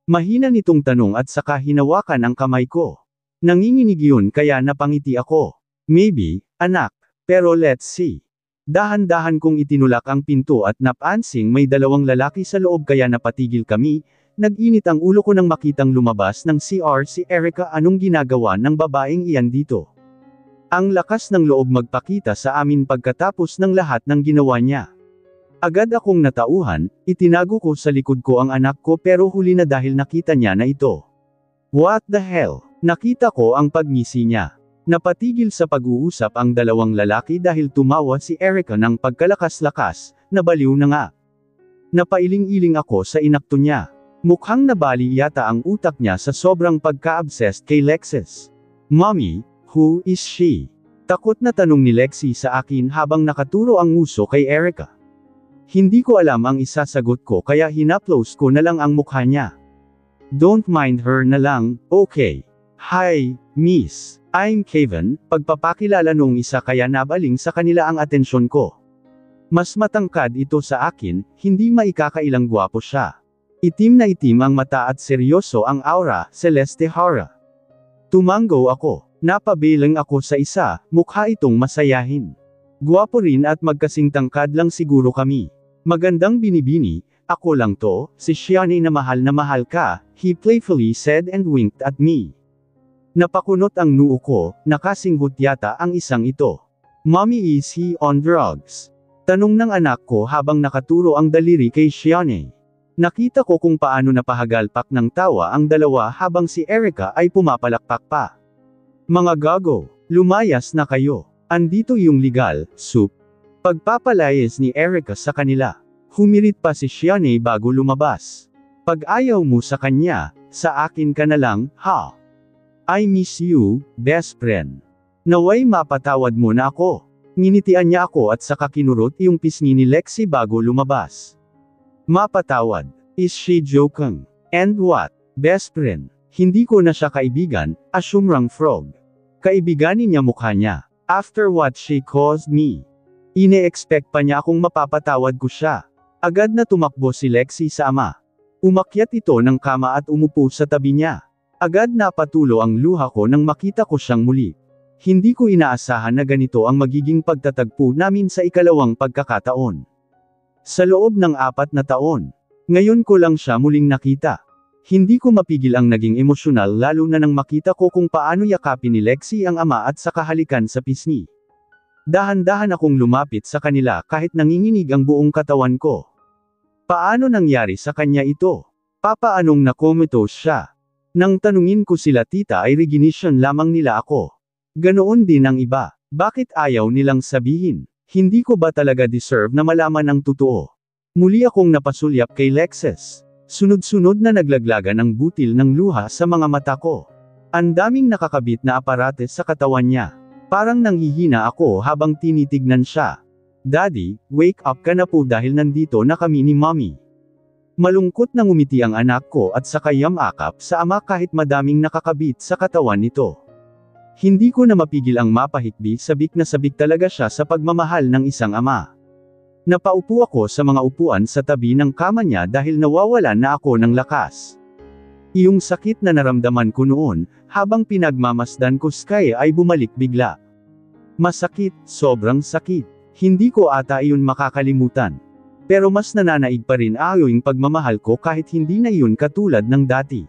Mahina nitong tanong at saka hinawakan ang kamay ko. Nanginginig yun kaya napangiti ako. Maybe, anak. Pero let's see. Dahan-dahan kong itinulak ang pinto at napansing may 2 lalaki sa loob kaya napatigil kami. Nag-init ang ulo ko nang makitang lumabas ng CR si Erica. Anong ginagawa ng babaeng iyan dito? Ang lakas ng loob magpakita sa amin pagkatapos ng lahat ng ginawa niya. Agad akong natauhan, itinago ko sa likod ko ang anak ko pero huli na dahil nakita niya na ito. What the hell? Nakita ko ang pagngisi niya. Napatigil sa pag-uusap ang 2 lalaki dahil tumawa si Erica ng pagkalakas-lakas, nabaliw na nga. Napailing-iling ako sa inakto niya. Mukhang nabali yata ang utak niya sa sobrang pagka-obsessed kay Lexus. Mommy, who is she? Takot na tanong ni Lexi sa akin habang nakaturo ang nguso kay Erica. Hindi ko alam ang isasagot ko kaya hinaplos ko na lang ang mukha niya. Don't mind her na lang, okay. Hi, miss. I'm Kevin, pagpapakilala nung isa kaya nabaling sa kanila ang atensyon ko. Mas matangkad ito sa akin, hindi maikakailang gwapo siya. Itim na itim ang mata at seryoso ang aura, Celeste Hara. Tumango ako, napabilang ako sa isa, mukha itong masayahin. Gwapo rin at magkasing tangkad lang siguro kami. Magandang binibini, ako lang to, si Shiani na mahal ka, he playfully said and winked at me. Napakunot ang noo ko, nakasinghot yata ang isang ito. Mommy, is he on drugs? Tanong ng anak ko habang nakaturo ang daliri kay Shiane. Nakita ko kung paano napahagalpak ng tawa ang dalawa habang si Erica ay pumapalakpak pa. Mga gago, lumayas na kayo. Andito yung legal, soup. Pagpapalayas ni Erica sa kanila. Humirit pa si Shiane bago lumabas. Pag ayaw mo sa kanya, sa akin ka na lang, ha? I miss you, best friend. Naway mapatawad mo na ako. Nginitian niya ako at saka kinurot yung pisngi ni Lexi bago lumabas. Mapatawad. Is she joking? And what? Best friend. Hindi ko na siya kaibigan, asumrang frog. Kaibiganin niya mukha niya. After what she caused me. Ine-expect pa niya akong mapapatawad ko siya. Agad na tumakbo si Lexi sa ama. Umakyat ito ng kama at umupo sa tabi niya. Agad napatulo ang luha ko nang makita ko siyang muli. Hindi ko inaasahan na ganito ang magiging pagtatagpo namin sa ikalawang pagkakataon. Sa loob ng 4 na taon. Ngayon ko lang siya muling nakita. Hindi ko mapigil ang naging emosyonal lalo na nang makita ko kung paano yakapin ni Lexi ang ama at saka halikan sa pisngi. Dahan-dahan akong lumapit sa kanila kahit nanginginig ang buong katawan ko. Paano nangyari sa kanya ito? Papaanong nakomatose siya? Nang tanungin ko sila tita ay recognition lamang nila ako. Ganoon din ang iba. Bakit ayaw nilang sabihin? Hindi ko ba talaga deserve na malaman ang totoo? Muli akong napasulyap kay Lexus. Sunod-sunod na naglaglagan ang butil ng luha sa mga mata ko. Ang daming nakakabit na aparates sa katawan niya. Parang nanghihina ako habang tinitignan siya. Daddy, wake up ka na po dahil nandito na kami ni Mommy. Malungkot na ngumiti ang anak ko at sakay yamakap sa ama kahit madaming nakakabit sa katawan nito. Hindi ko na mapigil ang mapahikbi, sabik na sabik talaga siya sa pagmamahal ng isang ama. Napaupo ako sa mga upuan sa tabi ng kama niya dahil nawawalan na ako ng lakas. Iyong sakit na naramdaman ko noon, habang pinagmamasdan ko Sky ay bumalik bigla. Masakit, sobrang sakit. Hindi ko ata iyon makakalimutan. Pero mas nananaig pa rin yung pagmamahal ko kahit hindi na iyon katulad ng dati.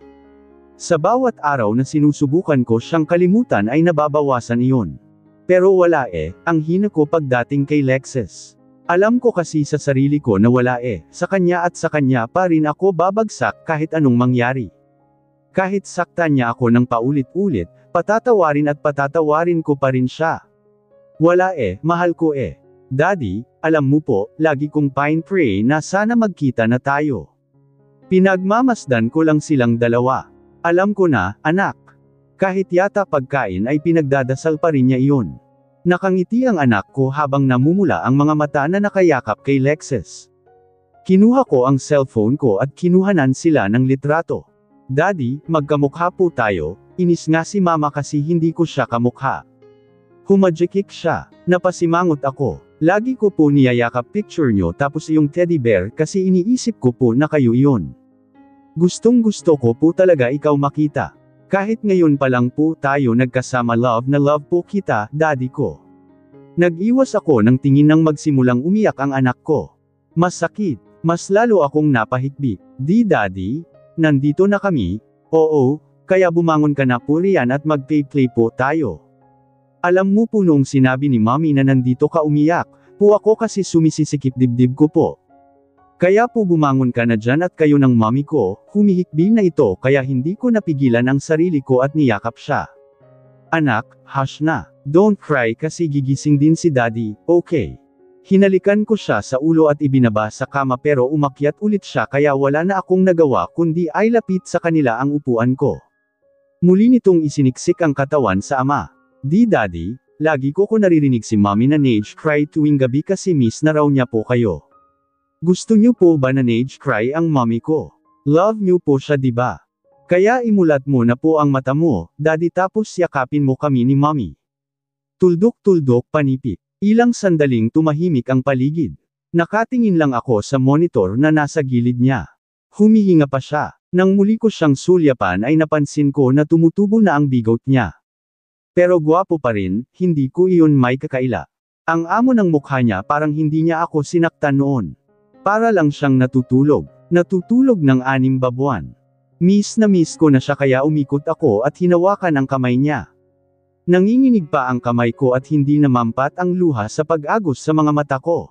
Sa bawat araw na sinusubukan ko siyang kalimutan ay nababawasan iyon. Pero wala ang hina ko pagdating kay Lexus. Alam ko kasi sa sarili ko na wala sa kanya at sa kanya pa rin ako babagsak kahit anong mangyari. Kahit saktan niya ako ng paulit-ulit, patatawarin at patatawarin ko pa rin siya. Wala mahal ko Daddy, alam mo po, lagi kong pray na sana magkita na tayo. Pinagmamasdan ko lang silang dalawa. Alam ko na, anak. Kahit yata pagkain ay pinagdadasal pa rin niya iyon. Nakangiti ang anak ko habang namumula ang mga mata na nakayakap kay Lexus. Kinuha ko ang cellphone ko at kinuhanan sila ng litrato. Daddy, magkamukha po tayo. Inis nga si mama kasi hindi ko siya kamukha. Humajikik siya. Napasimangot ako. Lagi ko po niyayakap picture nyo tapos yung teddy bear kasi iniisip ko po na kayo iyon. Gustong gusto ko po talaga ikaw makita. Kahit ngayon pa lang po tayo nagkasama, love na love po kita, daddy ko. Nag-iwas ako ng tingin nang magsimulang umiyak ang anak ko. Masakit, mas lalo akong napahikbi. Di daddy, nandito na kami, oo, kaya bumangon ka na po riyan at mag-play po tayo. Alam mo po noong sinabi ni Mommy na nandito ka umiyak, po ako kasi sumisisikip dibdib ko po. Kaya po bumangon ka na dyan at kayo ng mommy ko, humihikbi na ito kaya hindi ko napigilan ang sarili ko at niyakap siya. Anak, hush na. Don't cry kasi gigising din si daddy, okay. Hinalikan ko siya sa ulo at ibinaba sa kama pero umakyat ulit siya kaya wala na akong nagawa kundi ay lapit sa kanila ang upuan ko. Muli nitong isiniksik ang katawan sa ama. Di daddy, lagi ko naririnig si mommy na nage cry tuwing gabi kasi miss na raw niya po kayo. Gusto niyo po ba na nage cry ang mommy ko? Love niyo po siya diba? Kaya imulat mo na po ang mata mo, daddy tapos yakapin mo kami ni mommy. Tuldok-tuldok panipit. Ilang sandaling tumahimik ang paligid. Nakatingin lang ako sa monitor na nasa gilid niya. Humihinga pa siya. Nang muli ko siyang sulyapan ay napansin ko na tumutubo na ang bigot niya. Pero gwapo pa rin, hindi ko iyon may kakaila. Ang amo ng mukha niya parang hindi niya ako sinaktan noon. Para lang siyang natutulog. Natutulog ng 6 na buwan. Miss na miss ko na siya kaya umikot ako at hinawakan ang kamay niya. Nanginginig pa ang kamay ko at hindi namampat ang luha sa pag-agos sa mga mata ko.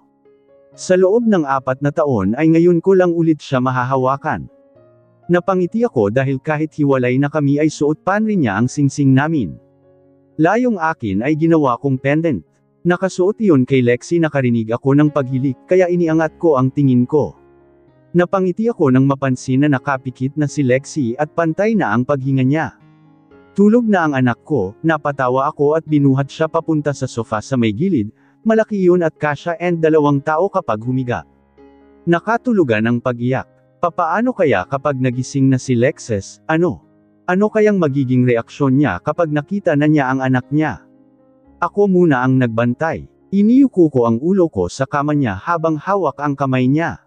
Sa loob ng 4 na taon ay ngayon ko lang ulit siya mahahawakan. Napangiti ako dahil kahit hiwalay na kami ay suot pa rin niya ang singsing namin. Layong akin ay ginawa kong pendant. Nakasuot iyon kay Lexi, nakarinig ako ng paghilik kaya iniangat ko ang tingin ko. Napangiti ako nang mapansin na nakapikit na si Lexi at pantay na ang paghinga niya. Tulog na ang anak ko, napatawa ako at binuhat siya papunta sa sofa sa may gilid, malaki iyon at kasya and 2 tao kapag humiga. Nakatulugan ang pag-iyak. Papaano kaya kapag nagising na si Lexus, Ano kayang magiging reaksyon niya kapag nakita na niya ang anak niya? Ako muna ang nagbantay. Iniyuko ko ang ulo ko sa kama niya habang hawak ang kamay niya.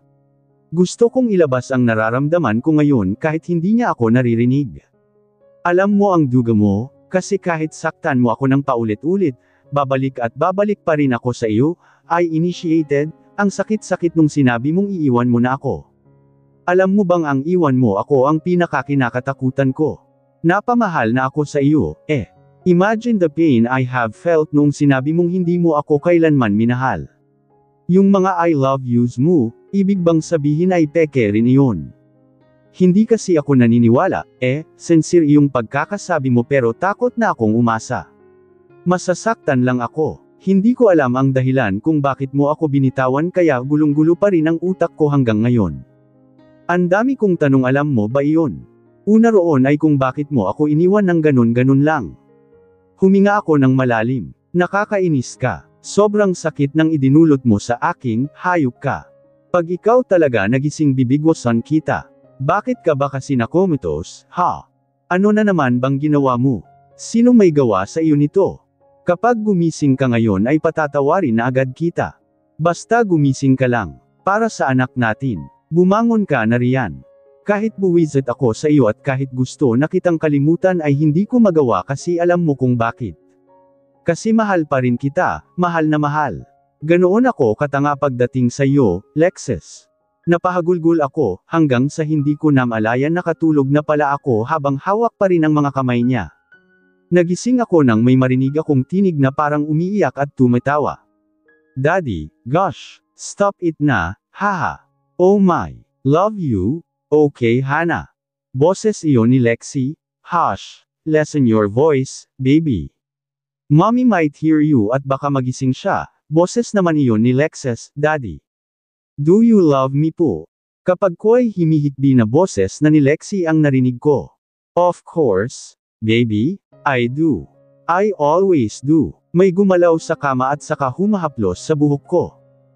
Gusto kong ilabas ang nararamdaman ko ngayon kahit hindi niya ako naririnig. Alam mo ang duga mo, kasi kahit saktan mo ako ng paulit-ulit, babalik at babalik pa rin ako sa iyo, I initiated, ang sakit-sakit nung sinabi mong iiwan mo na ako. Alam mo bang ang iwan mo ako ang pinakakinakatakutan ko? Napamahal na ako sa iyo, Imagine the pain I have felt nung sinabi mong hindi mo ako kailanman minahal. Yung mga I love yous mo, ibig bang sabihin ay peke rin iyon? Hindi kasi ako naniniwala, sincere yung pagkakasabi mo pero takot na akong umasa. Masasaktan lang ako. Hindi ko alam ang dahilan kung bakit mo ako binitawan kaya gulong-gulo pa rin ang utak ko hanggang ngayon. Ang dami kong tanong, alam mo ba iyon? Una roon ay kung bakit mo ako iniwan ng ganun-ganun lang. Huminga ako ng malalim. Nakakainis ka. Sobrang sakit ng idinulot mo sa aking, hayop ka. Pag ikaw talaga nagising bibigwasan kita. Bakit ka ba kasi nakomitos, ha? Ano na naman bang ginawa mo? Sino may gawa sa iyo nito? Kapag gumising ka ngayon ay patatawarin na agad kita. Basta gumising ka lang. Para sa anak natin. Bumangon ka na riyan. Kahit buwisit ako sa iyo at kahit gusto na kitang kalimutan ay hindi ko magawa kasi alam mo kung bakit. Kasi mahal pa rin kita, mahal na mahal. Ganoon ako katanga pagdating sa iyo, Lexus. Napahagulgol ako, hanggang sa hindi ko na malayan nakatulog na pala ako habang hawak pa rin ang mga kamay niya. Nagising ako nang may marinig akong tinig na parang umiiyak at tumatawa. Daddy, gosh, stop it na, haha. Oh my, love you, okay Hana. Boses iyon ni Lexi, hush, lessen your voice, baby. Mommy might hear you at baka magising siya. Boses naman iyon ni Lexus, Daddy. Do you love me po? Kapag ko ay humihikbi na boses na ni Lexi ang narinig ko. Of course, baby, I do. I always do. May gumalaw sa kama at saka humahaplos sa buhok ko.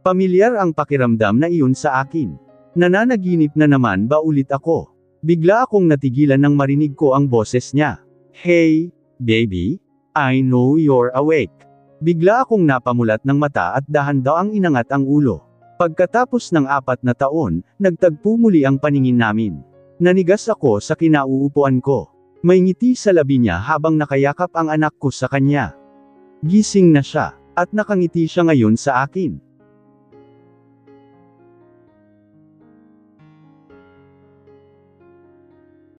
Pamilyar ang pakiramdam na iyon sa akin. Nananaginip na naman ba ulit ako? Bigla akong natigilan nang marinig ko ang boses niya. Hey, baby? I know you're awake. Bigla akong napamulat ng mata at dahan-daang inangat ang ulo. Pagkatapos ng 4 na taon, nagtagpo muli ang paningin namin. Nanigas ako sa kinauupuan ko. May ngiti sa labi niya habang nakayakap ang anak ko sa kanya. Gising na siya, at nakangiti siya ngayon sa akin.